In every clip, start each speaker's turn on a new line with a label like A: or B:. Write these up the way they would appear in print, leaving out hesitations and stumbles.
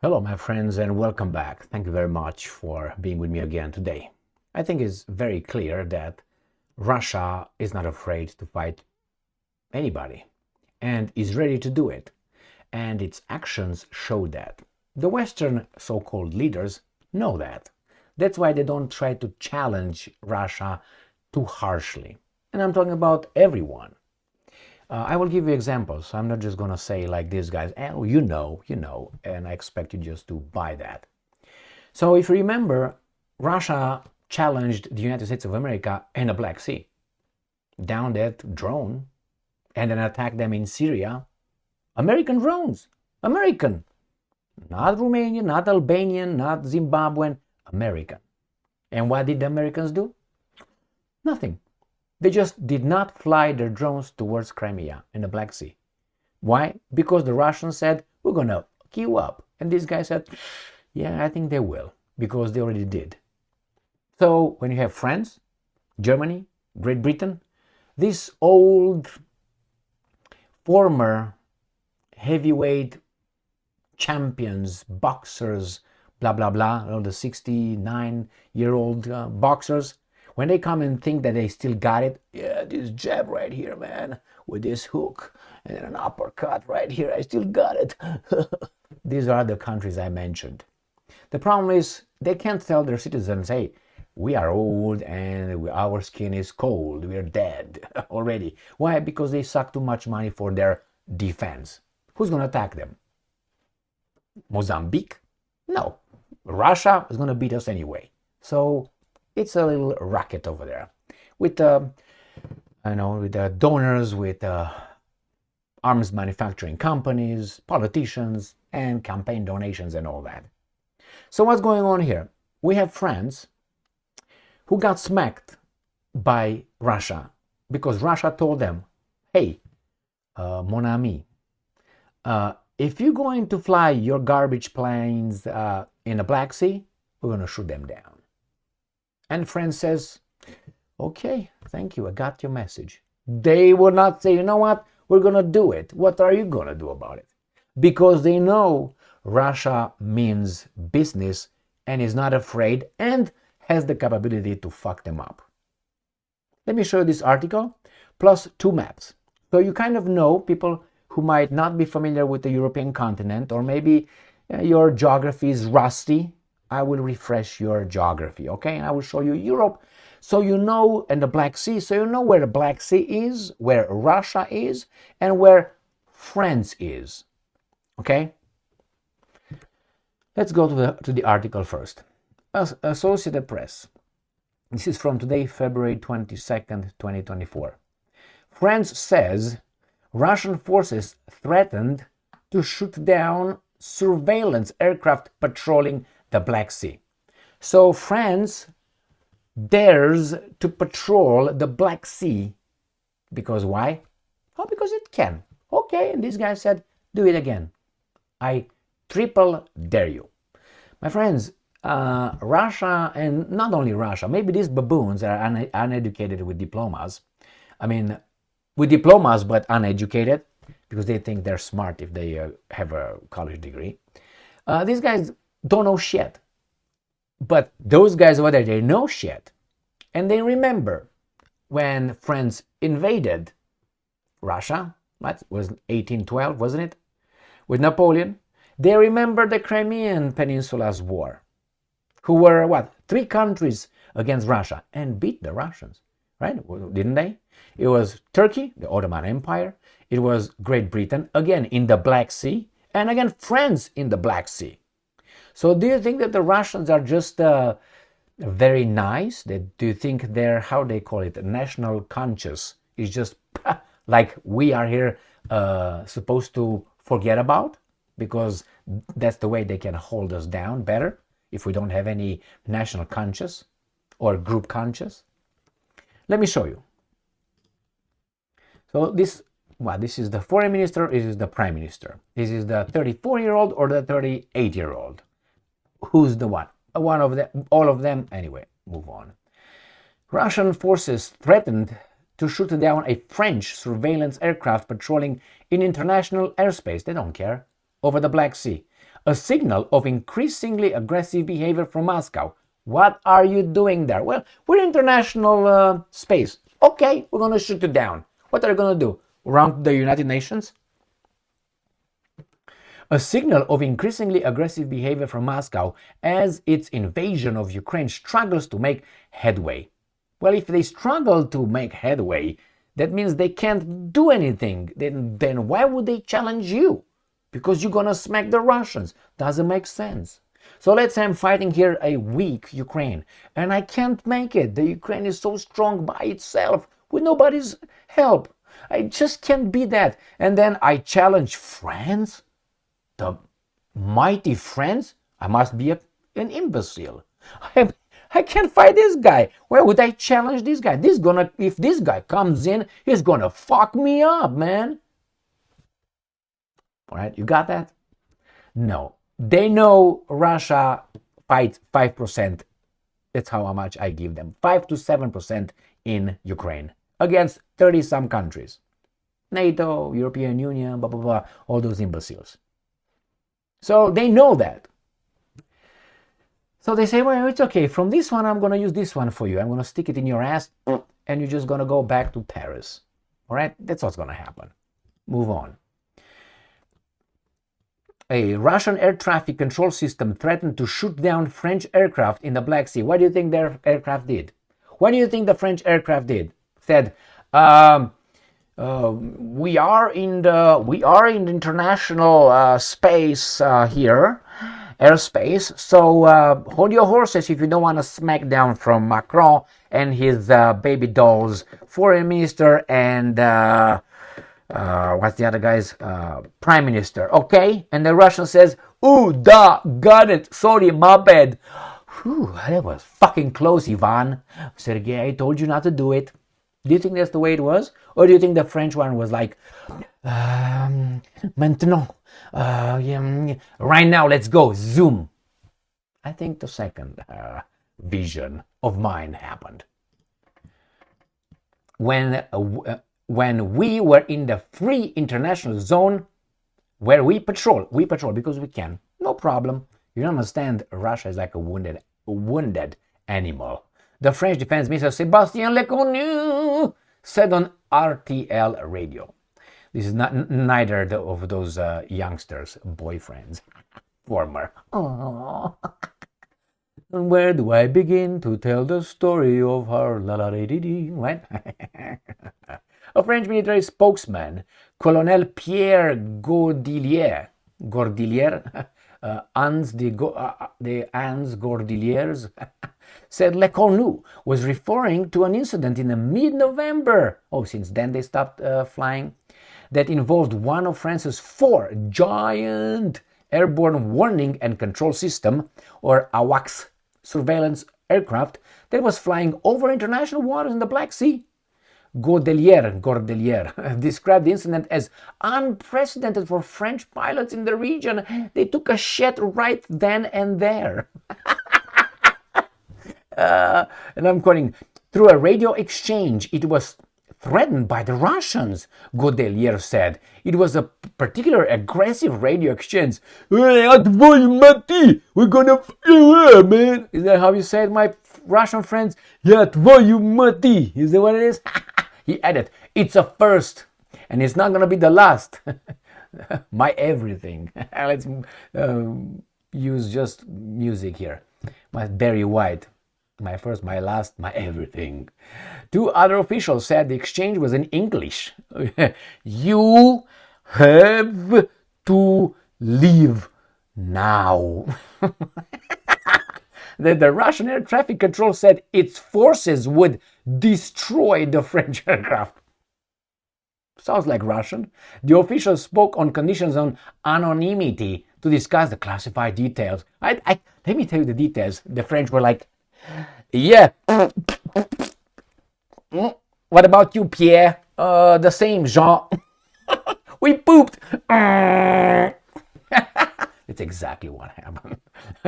A: Hello, my friends, and welcome back. Thank you very much for being with me again today. I think it's very clear that Russia is not afraid to fight anybody and is ready to do it. And its actions show that. The Western so-called leaders know that. That's why they don't try to challenge Russia too harshly. And I'm talking about everyone. I will give you examples. I'm not just going to say like these guys, oh, you know, and I expect you just to buy that. So if you remember, Russia challenged the United States of America in the Black Sea, down that drone, and then attacked them in Syria. American drones, American, not Romanian, not Albanian, not Zimbabwean, American. And what did the Americans do? Nothing. They just did not fly their drones towards Crimea in the Black Sea. Why? Because the Russians said, we're going to queue up. And this guy said, yeah, I think they will, because they already did. So when you have France, Germany, Great Britain, these old former heavyweight champions, boxers, blah, blah, blah, all the 69-year-old boxers, when they come and think that they still got it, yeah, this jab right here, man, with this hook, and then an uppercut right here, I still got it. These are the countries I mentioned. The problem is they can't tell their citizens, hey, we are old and our skin is cold, we are dead already. Why? Because they suck too much money for their defense. Who's going to attack them? Mozambique? No. Russia is going to beat us anyway. So it's a little racket over there with with donors, with arms manufacturing companies, politicians, and campaign donations and all that. So what's going on here? We have France who got smacked by Russia because Russia told them, hey, mon ami, if you're going to fly your garbage planes in the Black Sea, we're going to shoot them down. And France says, okay, thank you, I got your message. They will not say, you know what, we're going to do it. What are you going to do about it? Because they know Russia means business and is not afraid and has the capability to fuck them up. Let me show you this article, plus two maps. So you kind of know, people who might not be familiar with the European continent, or maybe your geography is rusty, I will refresh your geography, okay? And I will show you Europe, so you know, and the Black Sea, so you know where the Black Sea is, where Russia is, and where France is, okay? Let's go to the article first. Associated Press. This is from today, February 22nd, 2024. France says Russian forces threatened to shoot down surveillance aircraft patrolling the Black Sea. So France dares to patrol the Black Sea. Because why? Oh, because it can. Okay, and this guy said, do it again. I triple dare you. My friends, Russia, and not only Russia, maybe these baboons are uneducated with diplomas. I mean, with diplomas but uneducated, because they think they're smart if they have a college degree. These guys don't know shit. But those guys over there, they know shit. And they remember when France invaded Russia, that was 1812, wasn't it? With Napoleon. They remember the Crimean Peninsula's war, who were, three countries against Russia and beat the Russians, right? Didn't they? It was Turkey, the Ottoman Empire. It was Great Britain, again, in the Black Sea, and again, France in the Black Sea. So do you think that the Russians are just very nice? Do you think their, how they call it, national conscience is just like we are here supposed to forget about? Because that's the way they can hold us down better if we don't have any national conscience or group conscience. Let me show you. So this is the foreign minister, this is the prime minister. This is the 34-year-old or the 38-year-old. Who's the one? One of them, all of them. Anyway, move on. Russian forces threatened to shoot down a French surveillance aircraft patrolling in international airspace. They don't care. Over the Black Sea. A signal of increasingly aggressive behavior from Moscow. What are you doing there? Well, we're international space. Okay, we're going to shoot you down. What are you going to do? Run the United Nations? A signal of increasingly aggressive behavior from Moscow as its invasion of Ukraine struggles to make headway. Well, if they struggle to make headway, that means they can't do anything. Then why would they challenge you? Because you're gonna smack the Russians. Doesn't make sense. So let's say I'm fighting here a weak Ukraine, and I can't make it. The Ukraine is so strong by itself with nobody's help. I just can't be that. And then I challenge France? The mighty France? I must be an imbecile. I can't fight this guy. Why would I challenge this guy? If this guy comes in, he's gonna fuck me up, man. All right, you got that? No. They know Russia fights 5%. That's how much I give them. 5 to 7% in Ukraine against 30-some countries. NATO, European Union, blah, blah, blah, all those imbeciles. So they know that. So they say, well, it's okay. From this one, I'm going to use this one for you. I'm going to stick it in your ass, and you're just going to go back to Paris. All right? That's what's going to happen. Move on. A Russian air traffic control system threatened to shoot down French aircraft in the Black Sea. What do you think their aircraft did? What do you think the French aircraft did? Said, we are in the international space here, airspace. So hold your horses if you don't want to smack down from Macron and his baby dolls, foreign minister, and what's the other guy's prime minister? Okay, and the Russian says, "Ooh, da, got it. Sorry, my bad." Whew, that was fucking close, Ivan. Sergei, I told you not to do it. Do you think that's the way it was? Or do you think the French one was like, maintenant, right now, let's go, zoom. I think the second vision of mine happened. When we were in the free international zone where we patrol because we can, no problem. You don't understand, Russia is like a wounded animal. The French defense minister Sébastien Lecornu said on RTL radio. This is not neither of those youngsters' boyfriends, former. And where do I begin to tell the story of her la-la-dee-dee-dee, right? A French military spokesman, Colonel Pierre Gordillier, Hans Gordilliers, said Lecornu was referring to an incident in mid-November, since then they stopped flying, that involved one of France's 4 giant airborne warning and control system, or AWACS, surveillance aircraft that was flying over international waters in the Black Sea. Gordelier described the incident as unprecedented for French pilots in the region. They took a shit right then and there. And I'm quoting, through a radio exchange, it was threatened by the Russians, Godelier said. It was a particular aggressive radio exchange. We're gonna, man. Is that how you say it, my Russian friends? Yeah, твою. Is that what it is? He added, it's a first, and it's not gonna be the last. My everything. Let's use just music here. My Barry White. My first, my last, my everything. 2 other officials said the exchange was in English. You have to leave now. The Russian air traffic control said its forces would destroy the French aircraft. Sounds like Russian. The officials spoke on conditions on anonymity to discuss the classified details. Let me tell you the details. The French were like, yeah. What about you, Pierre? The same, Jean. We pooped. It's exactly what happened.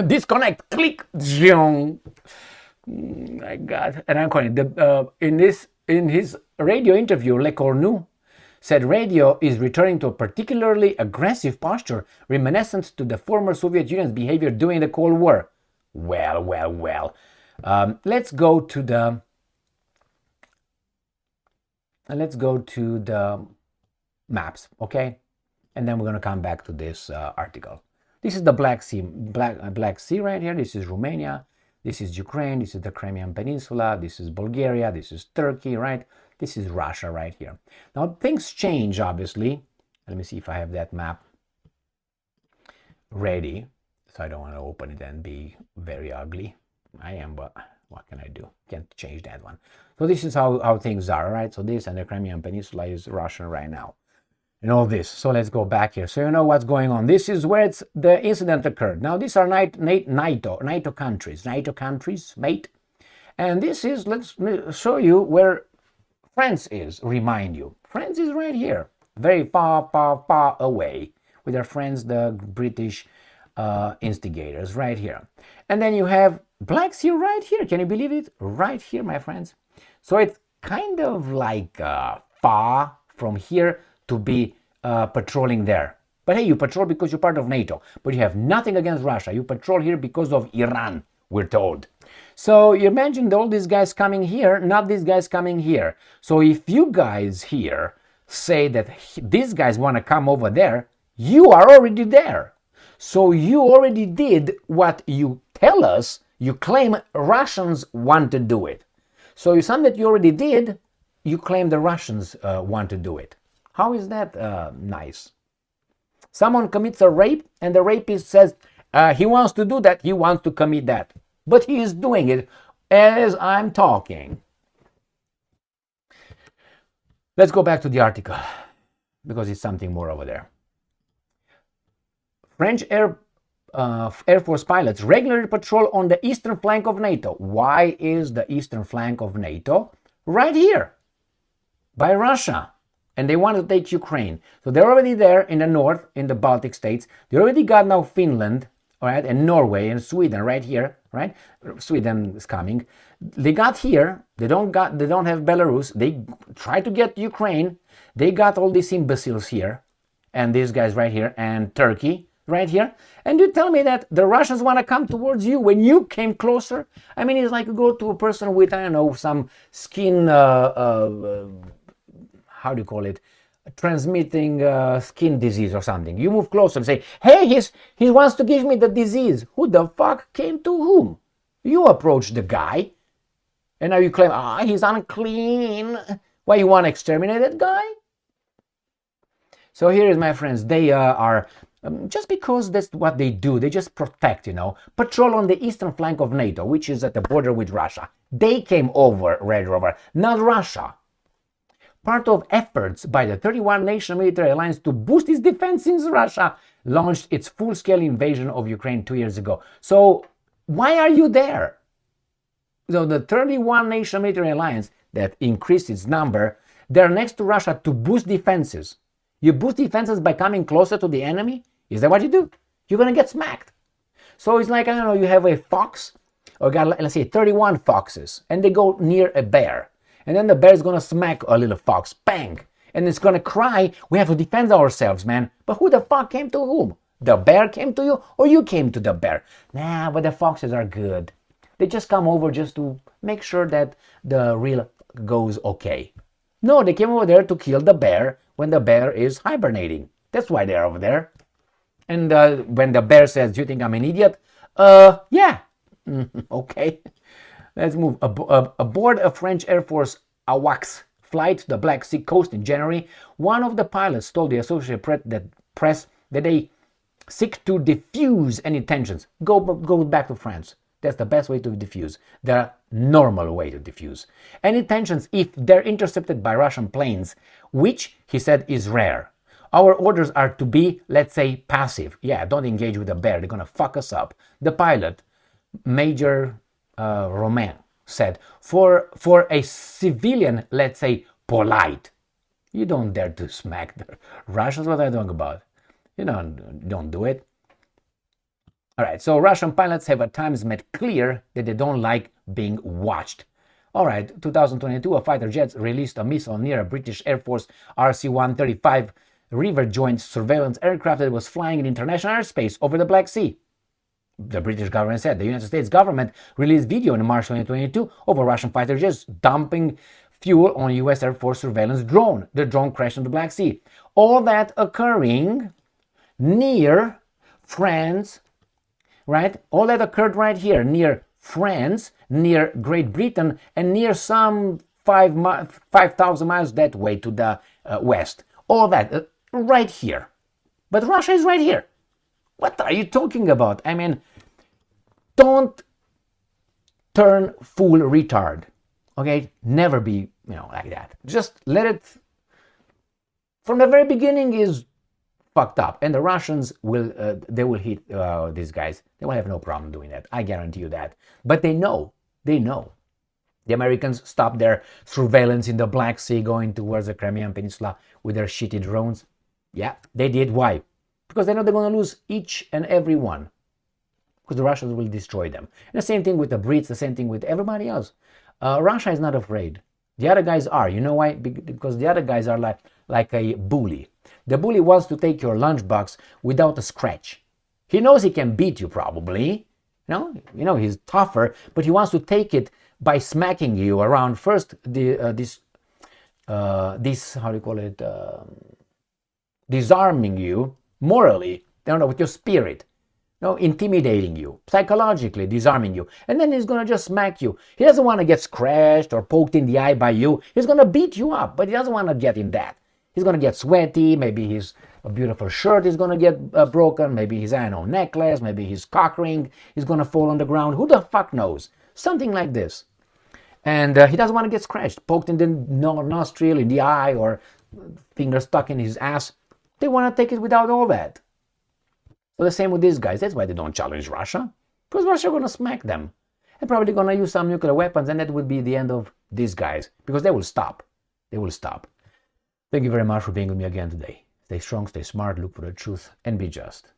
A: Disconnect. Click. My God. And I'm calling in his radio interview, Lecornu said radio is returning to a particularly aggressive posture reminiscent to the former Soviet Union's behavior during the Cold War. Well. Let's go to the maps, okay? And then we're going to come back to this article. This is the Black Sea, Black Sea right here. This is Romania. This is Ukraine. This is the Crimean Peninsula. This is Bulgaria. This is Turkey, right? This is Russia right here. Now, things change, obviously. Let me see if I have that map ready. So I don't want to open it and be very ugly. I am, but what can I do? Can't change that one. So this is how things are, right? So this and the Crimean Peninsula is Russian right now. And all this. So let's go back here. So you know what's going on. This is where the incident occurred. Now these are NATO countries, mate. And this is, let's show you where France is, remind you. France is right here, very far away with their friends, the British instigators right here. And then you have Black Sea right here. Can you believe it? Right here, my friends. So it's kind of like far from here to be patrolling there. But hey, you patrol because you're part of NATO, but you have nothing against Russia. You patrol here because of Iran, we're told. So you imagine all these guys coming here, not these guys coming here. So if you guys here say that these guys want to come over there, you are already there. So you already did what you tell us. You claim Russians want to do it. So something that you already did, you claim the Russians want to do it. How is that nice? Someone commits a rape and the rapist says he wants to do that, he wants to commit that. But he is doing it as I'm talking. Let's go back to the article because it's something more over there. French Air Force pilots regularly patrol on the eastern flank of NATO. Why is the eastern flank of NATO? Right here, by Russia. And they want to take Ukraine. So they're already there in the north, in the Baltic states. They already got now Finland, all right, and Norway and Sweden right here, right? Sweden is coming. They got here. They don't have Belarus. They try to get Ukraine. They got all these imbeciles here, and these guys right here, and Turkey right here. And you tell me that the Russians want to come towards you when you came closer? I mean, it's like you go to a person with, I don't know, some skin how do you call it, transmitting skin disease or something. You move closer and say, hey, he wants to give me the disease. Who the fuck came to whom? You approach the guy, and now you claim, he's unclean. Why, you want to exterminate that guy? So here is, my friends, they are, just because that's what they do, they just protect, patrol on the eastern flank of NATO, which is at the border with Russia. They came over, Red Rover, not Russia. Part of efforts by the 31-nation military alliance to boost its defense since Russia launched its full-scale invasion of Ukraine 2 years ago. So why are you there? So the 31-nation military alliance that increased its number, they're next to Russia to boost defenses. You boost defenses by coming closer to the enemy? Is that what you do? You're going to get smacked. So it's like, I don't know, you have a fox, or let's say 31 foxes, and they go near a bear. And then the bear is going to smack a little fox, bang, and it's going to cry, we have to defend ourselves, man. But who the fuck came to whom? The bear came to you, or you came to the bear? Nah, but the foxes are good. They just come over just to make sure that the reel goes okay. No, they came over there to kill the bear when the bear is hibernating. That's why they're over there. And when the bear says, do you think I'm an idiot? Yeah. Okay. Let's move. Aboard a French Air Force AWACS flight to the Black Sea coast in January, one of the pilots told the Associated Press that they seek to diffuse any tensions. Go back to France. That's the best way to diffuse. The normal way to diffuse any tensions if they're intercepted by Russian planes, which, he said, is rare. Our orders are to be, let's say, passive. Yeah, don't engage with the bear. They're going to fuck us up. The pilot, Major Romain, said, for a civilian, let's say, polite. You don't dare to smack the Russians. What are you talking about? You don't do it. All right, so Russian pilots have at times made clear that they don't like being watched. All right, 2022, a fighter jet released a missile near a British Air Force RC-135 River Joint surveillance aircraft that was flying in international airspace over the Black Sea. The British government said the United States government released video in March 2022 of a Russian fighter jet dumping fuel on U.S. Air Force surveillance drone. The drone crashed in the Black Sea. All that occurring near France, right? All that occurred right here near France, near Great Britain, and near some 5,000 miles that way to the west. All that right here. But Russia is right here. What are you talking about? I mean, don't turn full retard. Okay? Never be, like that. Just let it, from the very beginning, is fucked up. And the Russians they will hit these guys. They will have no problem doing that. I guarantee you that. But they know. The Americans stopped their surveillance in the Black Sea going towards the Crimean Peninsula with their shitty drones. Yeah, they did. Why? Because they know they're going to lose each and every one. Because the Russians will destroy them. And the same thing with the Brits, the same thing with everybody else. Russia is not afraid. The other guys are. You know why? Because the other guys are like a bully. The bully wants to take your lunchbox without a scratch. He knows he can beat you probably. He's tougher, but he wants to take it by smacking you around first this how do you call it, disarming you morally, with your spirit, intimidating you, psychologically disarming you, and then he's gonna just smack you. He doesn't want to get scratched or poked in the eye by you. He's gonna beat you up, but he doesn't want to get in that. He's gonna get sweaty. Maybe his beautiful shirt is gonna get broken. Maybe his necklace. Maybe his cock ring is gonna fall on the ground. Who the fuck knows? Something like this. And he doesn't want to get scratched, poked in the nostril, in the eye, or finger stuck in his ass. They want to take it without all that. So the same with these guys. That's why they don't challenge Russia. Because Russia is going to smack them. And probably going to use some nuclear weapons, and that would be the end of these guys. Because they will stop. They will stop. Thank you very much for being with me again today. Stay strong, stay smart, look for the truth, and be just.